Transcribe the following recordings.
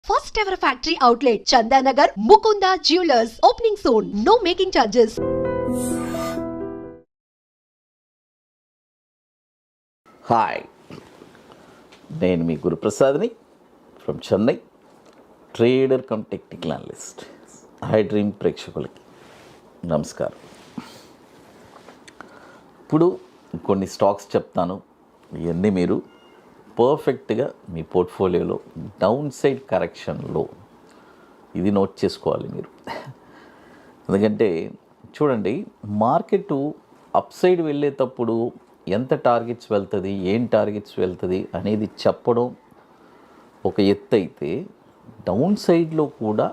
First ever factory outlet, Chandanagar, Mukunda Jewelers, opening soon. No making charges. Hi, నేను మీ గురుప్రసాద్ని from Chennai, trader cum technical analyst. Hi dream ప్రేక్షకులకి నమస్కారం. ఇప్పుడు కొన్ని స్టాక్స్ చెప్తాను. ఇవన్నీ మీరు పర్ఫెక్ట్గా మీ పోర్ట్ఫోలియోలో డౌన్ సైడ్ కరెక్షన్లో ఇది నోట్ చేసుకోవాలి మీరు. ఎందుకంటే చూడండి, మార్కెట్ అప్ సైడ్ వెళ్ళేటప్పుడు ఎంత టార్గెట్స్ వెళ్తుంది, ఏం టార్గెట్స్ వెళ్తుంది అనేది చెప్పడం ఒక ఎత్తు అయితే, డౌన్ సైడ్లో కూడా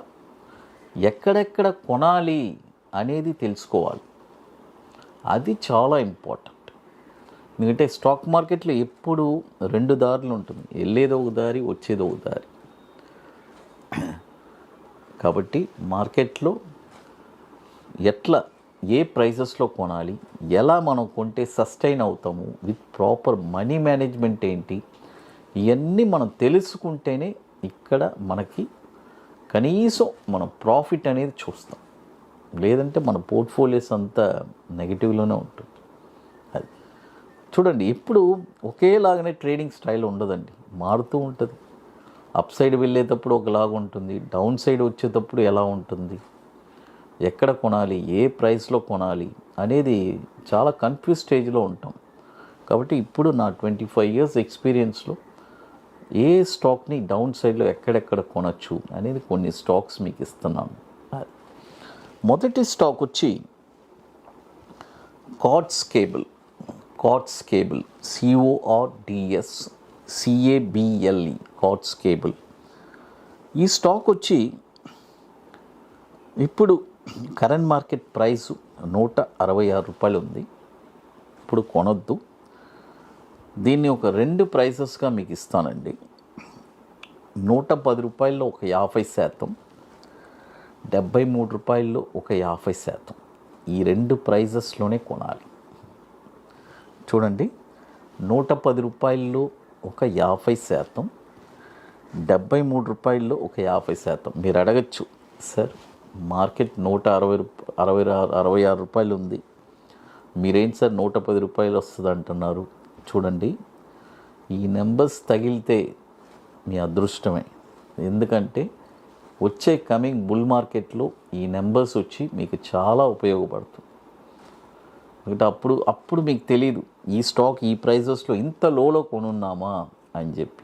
ఎక్కడెక్కడ కొనాలి అనేది తెలుసుకోవాలి. అది చాలా ఇంపార్టెంట్. ఎందుకంటే స్టాక్ మార్కెట్లో ఎప్పుడు రెండు దారులు ఉంటుంది, వెళ్ళేది ఒక దారి, వచ్చేది ఒక దారి. కాబట్టి మార్కెట్లో ఎట్లా, ఏ ప్రైసెస్లో కొనాలి, ఎలా మనం కొంటే సస్టైన్ అవుతాము, విత్ ప్రాపర్ మనీ మేనేజ్మెంట్ ఏంటి, ఇవన్నీ మనం తెలుసుకుంటేనే ఇక్కడ మనకి కనీసం మనం ప్రాఫిట్ అనేది చూస్తాం. లేదంటే మన పోర్ట్ఫోలియోస్ అంతా నెగిటివ్లోనే ఉంటుంది. అది చూడండి, ఇప్పుడు ఒకేలాగానే ట్రేడింగ్ స్టైల్ ఉండదండి, మారుతూ ఉంటుంది. అప్ సైడ్ వెళ్ళేటప్పుడు ఒకలాగా ఉంటుంది, డౌన్ సైడ్ వచ్చేటప్పుడు ఎలా ఉంటుంది, ఎక్కడ కొనాలి, ఏ ప్రైస్లో కొనాలి అనేది చాలా కన్ఫ్యూజ్ స్టేజ్లో ఉంటాం. కాబట్టి ఇప్పుడు నా 25 years ఎక్స్పీరియన్స్లో ఏ స్టాక్ని డౌన్ సైడ్లో ఎక్కడెక్కడ కొనచ్చు అనేది కొన్ని స్టాక్స్ మీకు ఇస్తున్నాను. మొదటి స్టాక్ వచ్చి cards cable. CORDS CABLE cards cable. ఈ స్టాక్ వచ్చి ఇప్పుడు కరెంట్ మార్కెట్ ప్రైస్ 166 రూపాయలు ఉంది. ఇప్పుడు కొనొద్దు. దీన్ని ఒక రెండు ప్రైసెస్గా మీకు ఇస్తానండి. 110 రూపాయల్లో ఒక 50%, 73 రూపాయల్లో ఒక 50%. ఈ రెండు ప్రైజెస్లోనే కొనాలి. చూడండి, 110 రూపాయల్లో ఒక 50%, 73 రూపాయల్లో ఒక 50%. మీరు అడగచ్చు, సార్ మార్కెట్ 166 రూపాయలు ఉంది, మీరేంటి సార్ 110 రూపాయలు వస్తుంది అంటున్నారు. చూడండి, ఈ నెంబర్స్ తగిలితే మీ అదృష్టమే. ఎందుకంటే వచ్చే కమింగ్ బుల్ మార్కెట్లో ఈ నెంబర్స్ వచ్చి మీకు చాలా ఉపయోగపడుతుంది. ఎందుకంటే అప్పుడు మీకు తెలియదు ఈ స్టాక్ ఈ ప్రైజెస్లో ఇంత లోలో కొనున్నామా అని చెప్పి.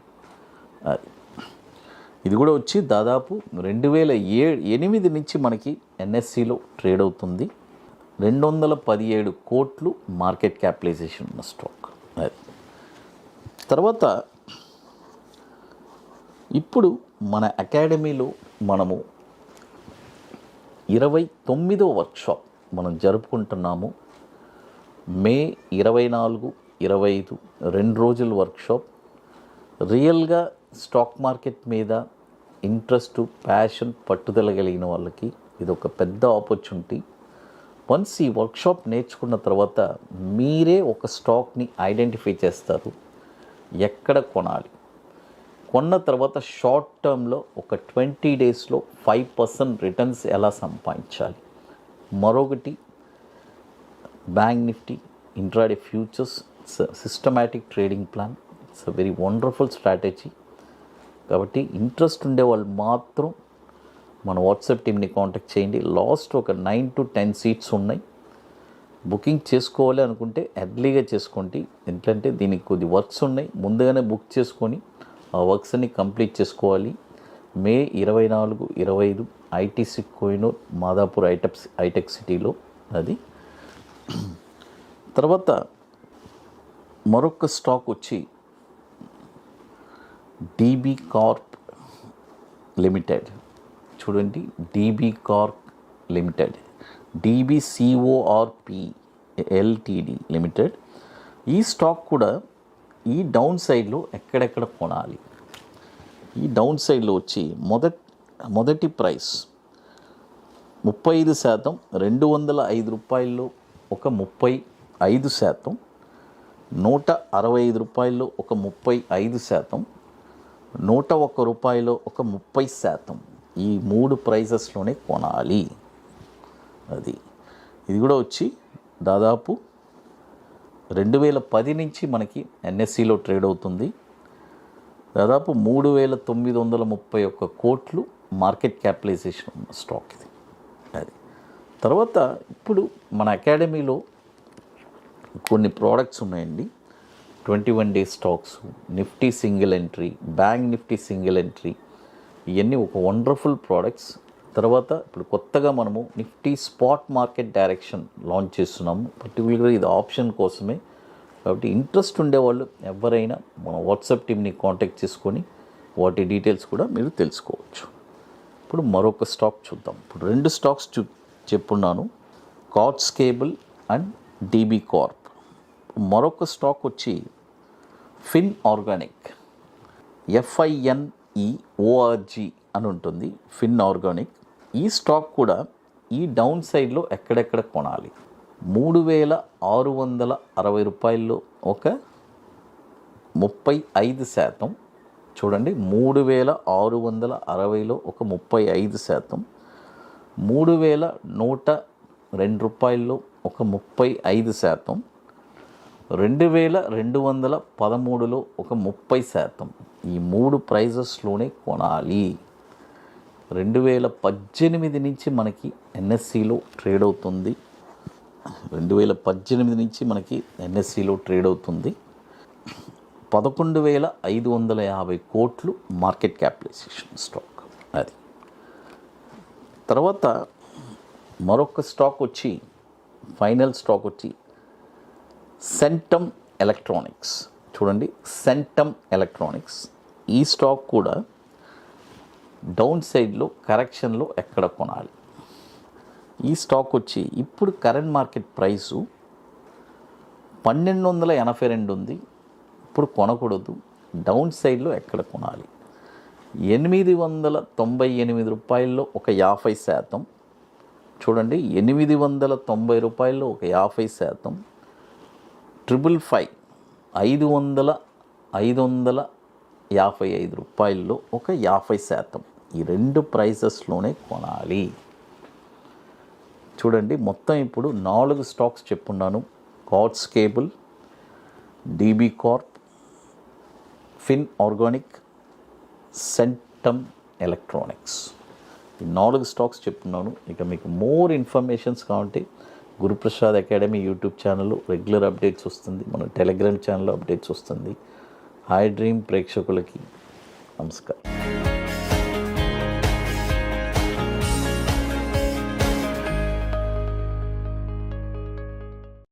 ఇది కూడా వచ్చి దాదాపు 2008 నుంచి మనకి ఎన్ఎస్సిలో ట్రేడ్ అవుతుంది. 217 కోట్లు మార్కెట్ క్యాపిటలైజేషన్ ఉన్న స్టాక్. తర్వాత ఇప్పుడు మన అకాడమీలో మనము 29వ వర్క్షాప్ మనం జరుపుకుంటున్నాము. మే 24, 25 2 రోజుల వర్క్షాప్. రియల్గా స్టాక్ మార్కెట్ మీద ఇంట్రెస్ట్, ప్యాషన్, పట్టుదల కలిగిన వాళ్ళకి ఇది ఒక పెద్ద ఆపర్చునిటీ. వన్స్ ఈ వర్క్షాప్ నేర్చుకున్న తర్వాత మీరే ఒక స్టాక్ని ఐడెంటిఫై చేస్తారు, ఎక్కడ కొనాలి, కొన్న తర్వాత షార్ట్ టర్మ్లో ఒక 20 డేస్లో 5% రిటర్న్స్ ఎలా సంపాదించాలి. మరొకటి bank Nifty, intraday futures, systematic trading plan. It's a very wonderful strategy. కాబట్టి ఇంట్రెస్ట్ ఉండే వాళ్ళు మాత్రం మన వాట్సాప్ టీమ్ని కాంటాక్ట్ చేయండి. లాస్ట్ ఒక 9 to 10 సీట్స్ ఉన్నాయి. బుకింగ్ చేసుకోవాలి అనుకుంటే ఎర్లీగా చేసుకోండి. ఎందుకంటే దీనికి కొద్ది వర్క్స్ ఉన్నాయి, ముందుగానే బుక్ చేసుకొని ఆ వర్క్స్ అన్ని కంప్లీట్ చేసుకోవాలి. మే 24, 25 ఐటీసీ కోహినూర్, మాదాపూర్ ఐటెక్ సిటీలో అది. తర్వాత మరొక స్టాక్ వచ్చి DB కార్ప్ లిమిటెడ్. చూడండి, DB Corp limited, DBCORP LTD limited. ఈ స్టాక్ కూడా ఈ డౌన్ సైడ్లో ఎక్కడెక్కడ కొనాలి. ఈ డౌన్ సైడ్లో వచ్చి మొదటి ప్రైస్ 35%, 205 రూపాయల్లో ఒక 35%, 165 రూపాయల్లో ఒక 35%, రూపాయలో ఒక 30%. ఈ 3 ప్రైజెస్లోనే కొనాలి. ఇది కూడా వచ్చి దాదాపు 2010 నుంచి మనకి ఎన్ఎస్సిలో ట్రేడ్ అవుతుంది. దాదాపు 3,931 కోట్లు మార్కెట్ క్యాపిటలైజేషన్ ఉన్న స్టాక్ ఇది. తర్వాత ఇప్పుడు మన అకాడమీలో కొన్ని ప్రోడక్ట్స్ ఉన్నాయండి. 21 day stocks, Nifty single entry, bank Nifty single entry, ఇవన్నీ ఒక వండర్ఫుల్ ప్రోడక్ట్స్. తర్వాత ఇప్పుడు కొత్తగా మనము Nifty spot market direction launch చేస్తున్నాము. పర్టికులర్గా ఇది ఆప్షన్ కోసమే, కాబట్టి ఇంట్రెస్ట్ ఉండేవాళ్ళు ఎవరైనా మన వాట్సాప్ టీమ్ని కాంటాక్ట్ చేసుకొని వాటి డీటెయిల్స్ కూడా మీరు తెలుసుకోవచ్చు. ఇప్పుడు మరొక స్టాక్ చూద్దాం. ఇప్పుడు 2 స్టాక్స్ చెప్పున్నాను, cords cable and DB corp. మరొక స్టాక్ వచ్చి ఫిన్ ఆర్గానిక్, FINEORG అని ఉంటుంది, ఫిన్ ఆర్గానిక్. ఈ స్టాక్ కూడా ఈ డౌన్ సైడ్లో ఎక్కడెక్కడ కొనాలి. 3,660 రూపాయల్లో ఒక 35%. చూడండి, 3,660లో ఒక 35%, 3,102 రూపాయల్లో ఒక 35%, 2,213లో ఒక 30%. ఈ 3 ప్రైజెస్లోనే కొనాలి. 2018 నుంచి మనకి ఎన్ఎస్సిలో ట్రేడ్ అవుతుంది. 11,550 కోట్లు మార్కెట్ క్యాపిటలైజేషన్ స్టాక్ అది. తర్వాత మరొక స్టాక్ వచ్చి ఫైనల్ స్టాక్ వచ్చి సెంటమ్ ఎలక్ట్రానిక్స్. చూడండి, సెంటమ్ ఎలక్ట్రానిక్స్. ఈ స్టాక్ కూడా డౌన్ సైడ్లో కరెక్షన్లో ఎక్కడ కొనాలి. ఈ స్టాక్ వచ్చి ఇప్పుడు కరెంట్ మార్కెట్ ప్రైసు 1,282 ఉంది. ఇప్పుడు కొనకూడదు. డౌన్ సైడ్లో ఎక్కడ కొనాలి. 898 రూపాయల్లో ఒక 50%. చూడండి, 890 రూపాయల్లో ఒక 50%, 555 రూపాయల్లో ఒక 50%. ఈ 2 ప్రైసెస్లోనే కొనాలి. చూడండి, మొత్తం ఇప్పుడు 4 స్టాక్స్ చెప్పున్నాను. Cords cable, DB corp, fine organic, Centum electronics. ఈ 4 స్టాక్స్ చెప్తున్నాను. ఇక మీకు మోర్ ఇన్ఫర్మేషన్స్ కావాలంటే గురుప్రసాద్ అకాడమీ యూట్యూబ్ ఛానల్లో రెగ్యులర్ అప్డేట్స్ వస్తుంది. మన టెలిగ్రామ్ ఛానల్లో అప్డేట్స్ వస్తుంది. హై డ్రీమ్ ప్రేక్షకులకి నమస్కారం.